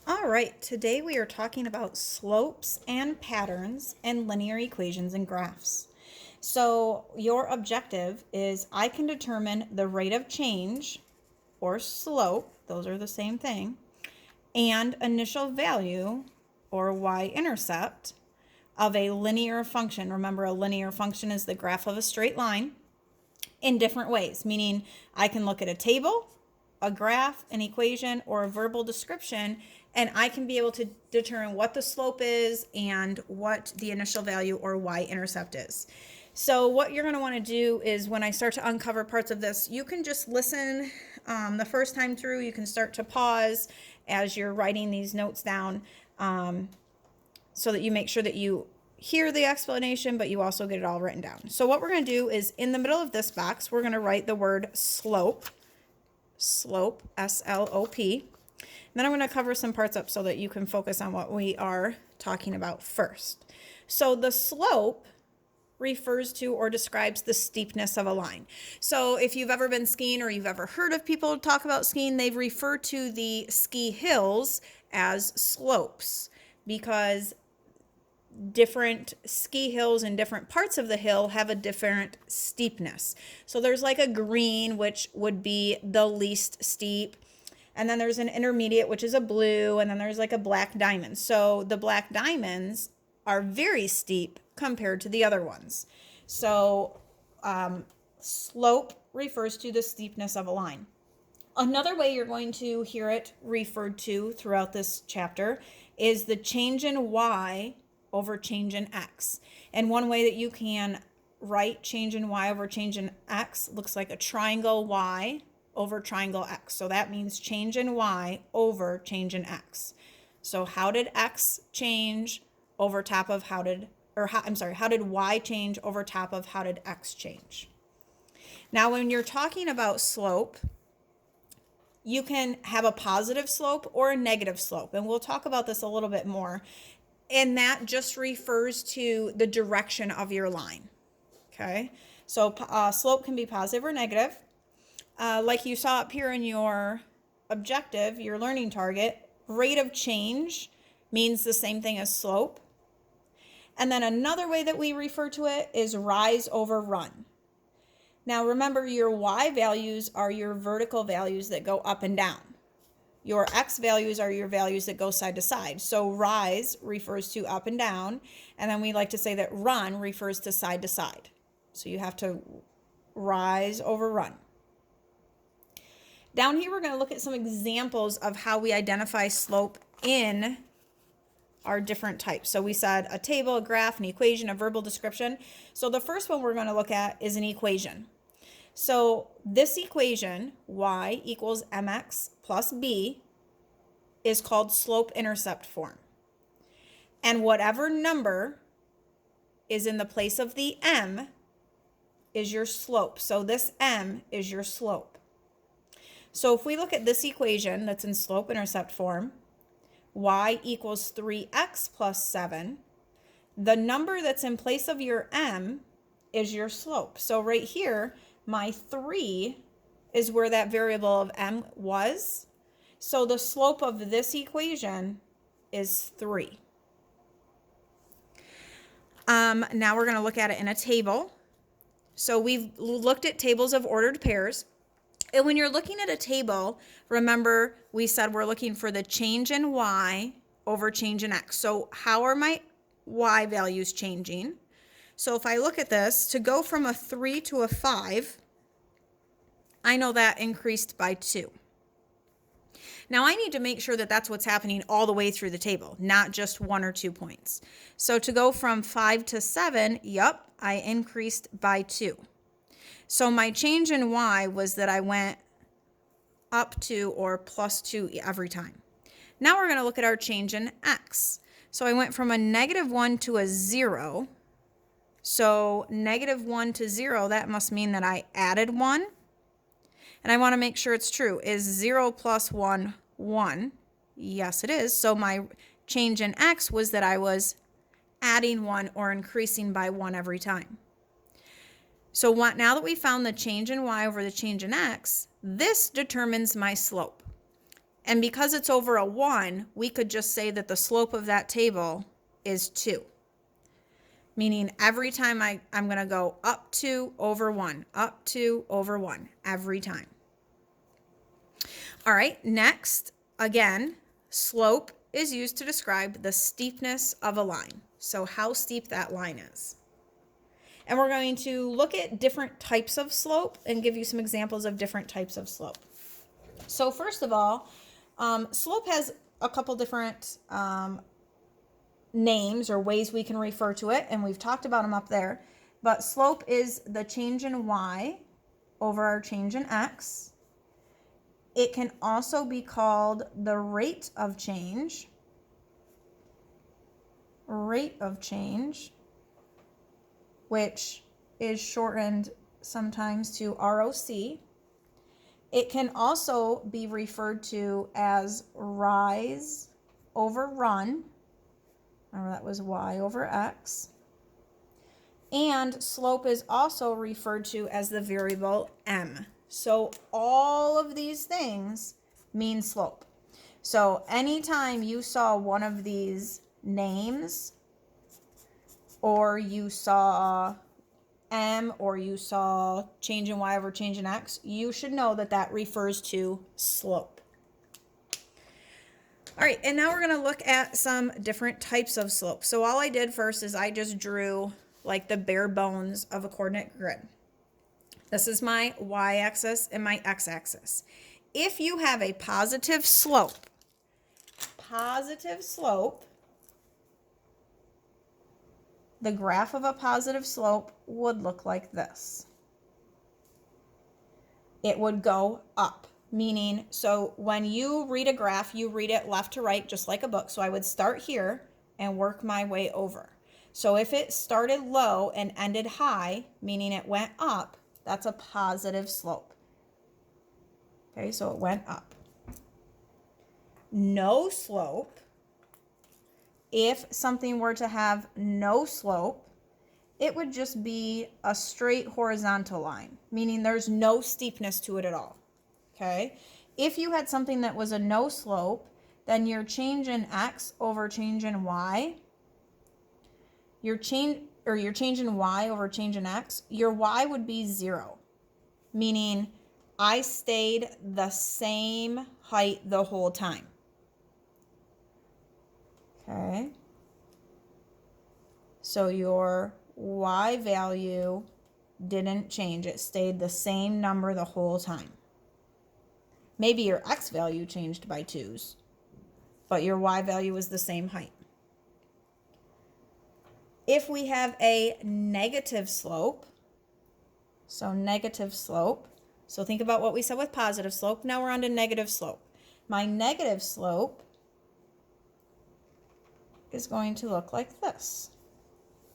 All right, today we are talking about slopes and patterns and linear equations and graphs. So your objective is I can determine the rate of change or slope, those are the same thing, and initial value or y-intercept of a linear function. Remember, a linear function is the graph of a straight line in different ways, meaning I can look at a table, a graph, an equation, or a verbal description, and I can be able to determine what the slope is and what the initial value or y-intercept is. So what you're going to want to do is when I start to uncover parts of this, you can just listen the first time through. You can start to pause as you're writing these notes down so that you make sure that you hear the explanation, but you also get it all written down. So what we're going to do is in the middle of this box, we're going to write the word slope, S-L-O-P. Then I'm going to cover some parts up so that you can focus on what we are talking about first. So the slope refers to or describes the steepness of a line. So if you've ever been skiing or you've ever heard of people talk about skiing, they've referred to the ski hills as slopes because different ski hills and different parts of the hill have a different steepness. So there's like a green, which would be the least steep. And then there's an intermediate, which is a blue. And then there's like a black diamond. So the black diamonds are very steep compared to the other ones. So slope refers to the steepness of a line. Another way you're going to hear it referred to throughout this chapter is the change in y over change in x. And one way that you can write change in y over change in x looks like a triangle y over triangle x. So that means change in y over change in x. So how did x change over top of how did y change over top of how did x change? Now, when you're talking about slope, you can have a positive slope or a negative slope. And we'll talk about this a little bit more. And that just refers to the direction of your line. Okay, so slope can be positive or negative. Like you saw up here in your objective, your learning target, rate of change means the same thing as slope. And then another way that we refer to it is rise over run. Now remember, your y values are your vertical values that go up and down. Your x values are your values that go side to side. So rise refers to up and down. And then we like to say that run refers to side to side. So you have to rise over run. Down here, we're going to look at some examples of how we identify slope in our different types. So we said a table, a graph, an equation, a verbal description. So the first one we're going to look at is an equation. So this equation, y equals mx plus b, is called slope-intercept form. And whatever number is in the place of the m is your slope. So this m is your slope. So if we look at this equation that's in slope-intercept form, y equals 3x plus 7, the number that's in place of your m is your slope. So right here, my 3 is where that variable of m was. So the slope of this equation is 3. Now we're going to look at it in a table. So we've looked at tables of ordered pairs. And when you're looking at a table, remember we said we're looking for the change in y over change in x. So how are my y values changing? So if I look at this, to go from a 3 to a 5, I know that increased by 2. Now I need to make sure that that's what's happening all the way through the table, not just 1 or 2 points. So to go from 5 to 7, yep, I increased by 2. So my change in y was that I went up 2 or plus 2 every time. Now we're going to look at our change in x. So I went from a -1 to a 0. So -1 to 0, that must mean that I added 1. And I want to make sure it's true. Is 0 plus 1, 1? Yes, it is. So my change in x was that I was adding 1 or increasing by 1 every time. So now that we found the change in y over the change in x, this determines my slope. And because it's over a 1, we could just say that the slope of that table is 2. Meaning every time I'm going to go up 2 over 1, up 2 over 1, every time. All right, next, again, slope is used to describe the steepness of a line. So how steep that line is. And we're going to look at different types of slope and give you some examples of different types of slope. So first of all, slope has a couple different names or ways we can refer to it, and we've talked about them up there. But slope is the change in y over our change in x. It can also be called the rate of change, which is shortened sometimes to ROC. It can also be referred to as rise over run. Remember, that was y over x. And slope is also referred to as the variable m. So all of these things mean slope. So anytime you saw one of these names, or you saw m, or you saw change in y over change in x, you should know that that refers to slope. All right, and now we're going to look at some different types of slope. So all I did first is I just drew like the bare bones of a coordinate grid. This is my y-axis and my x-axis. If you have a positive slope, the graph of a positive slope would look like this. It would go up, meaning, so when you read a graph, you read it left to right, just like a book. So I would start here and work my way over. So if it started low and ended high, meaning it went up, that's a positive slope. Okay, so it went up. No slope. If something were to have no slope, it would just be a straight horizontal line, meaning there's no steepness to it at all. Okay? If you had something that was a no slope, then your change in x over change in y, your change in y over change in x, your y would be 0, meaning I stayed the same height the whole time. Okay, so your y value didn't change. It stayed the same number the whole time. Maybe your x value changed by 2's, but your y value was the same height. If we have a negative slope, so think about what we said with positive slope. Now we're on to negative slope. My negative slope is going to look like this.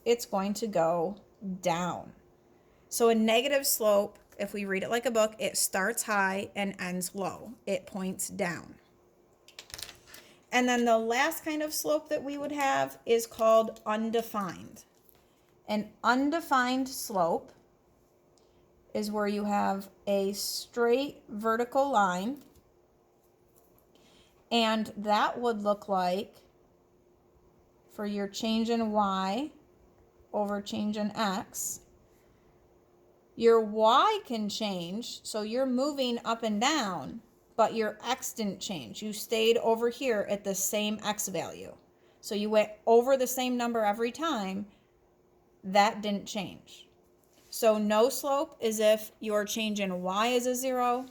It's going to go down. So a negative slope, if we read it like a book, it starts high and ends low. It points down. And then the last kind of slope that we would have is called undefined. An undefined slope is where you have a straight vertical line, and that would look like, for your change in y over change in x, your y can change, so you're moving up and down, but your x didn't change. You stayed over here at the same x value. So you went over the same number every time. That didn't change. So no slope is if your change in y is a 0.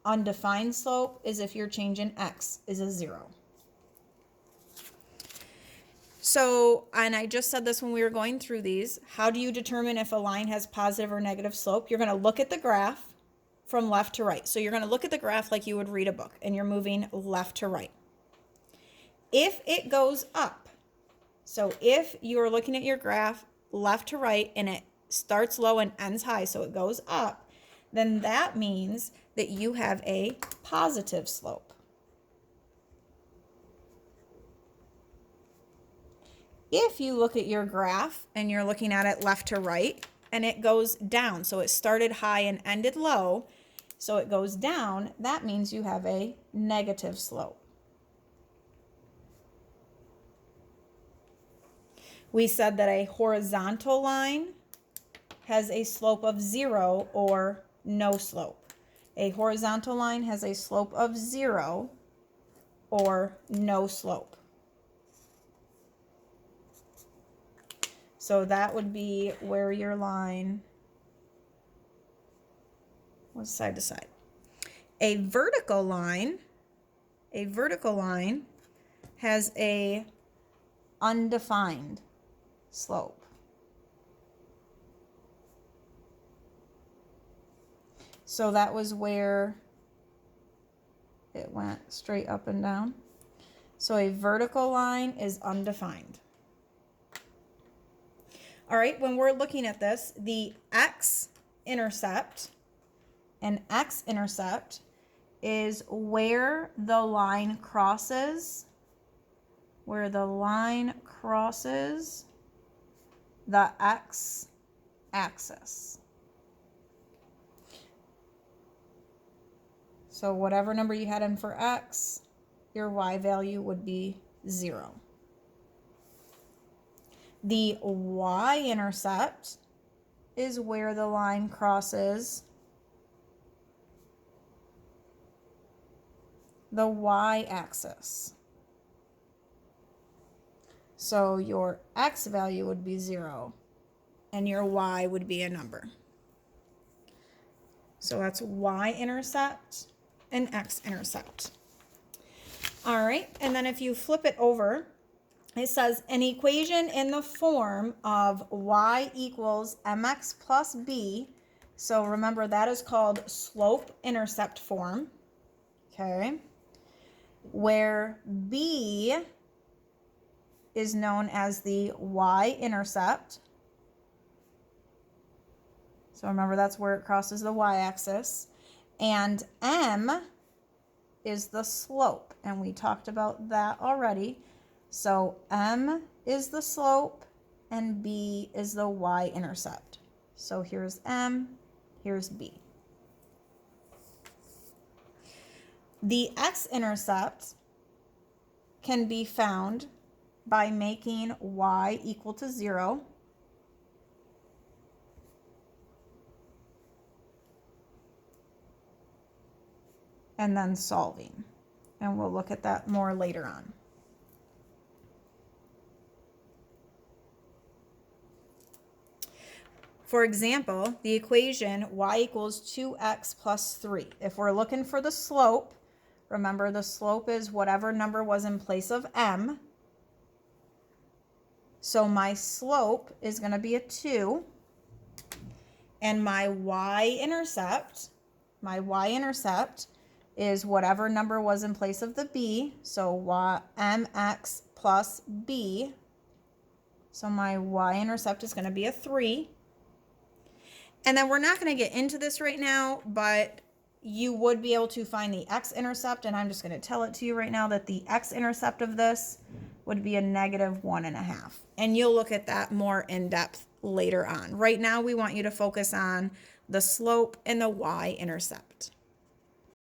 Undefined slope is if your change in x is a 0. So, and I just said this when we were going through these, how do you determine if a line has positive or negative slope? You're going to look at the graph from left to right. So you're going to look at the graph like you would read a book, and you're moving left to right. If it goes up, so if you are looking at your graph left to right and it starts low and ends high, so it goes up, then that means that you have a positive slope. If you look at your graph and you're looking at it left to right and it goes down, so it started high and ended low, So it goes down. That means you have a negative slope. We said that a horizontal line has a slope of 0 or no slope. A horizontal line has a slope of 0 or no slope. So that would be where your line was side to side. A vertical line has a undefined slope. So that was where it went straight up and down. So a vertical line is undefined. All right, when we're looking at this, the x-intercept, and x-intercept is where the line crosses, the x-axis. So whatever number you had in for x, your y value would be 0. The y-intercept is where the line crosses the y-axis. So your x value would be 0 and your y would be a number. So that's y-intercept and x-intercept. All right, and then if you flip it over, it says an equation in the form of y equals mx plus b. So remember, that is called slope-intercept form, okay, where b is known as the y-intercept. So remember, that's where it crosses the y-axis. And m is the slope, and we talked about that already. So m is the slope and b is the y-intercept. So here's m, here's b. The x-intercept can be found by making y equal to 0. And then solving. And we'll look at that more later on. For example, the equation y equals 2x plus 3. If we're looking for the slope, remember the slope is whatever number was in place of m. So my slope is going to be a 2. And my y-intercept is whatever number was in place of the b. So mx plus b. So my y-intercept is going to be a 3. And then we're not going to get into this right now, but you would be able to find the x-intercept, and I'm just going to tell it to you right now that the x-intercept of this would be a -1.5. And you'll look at that more in depth later on. Right now, we want you to focus on the slope and the y-intercept.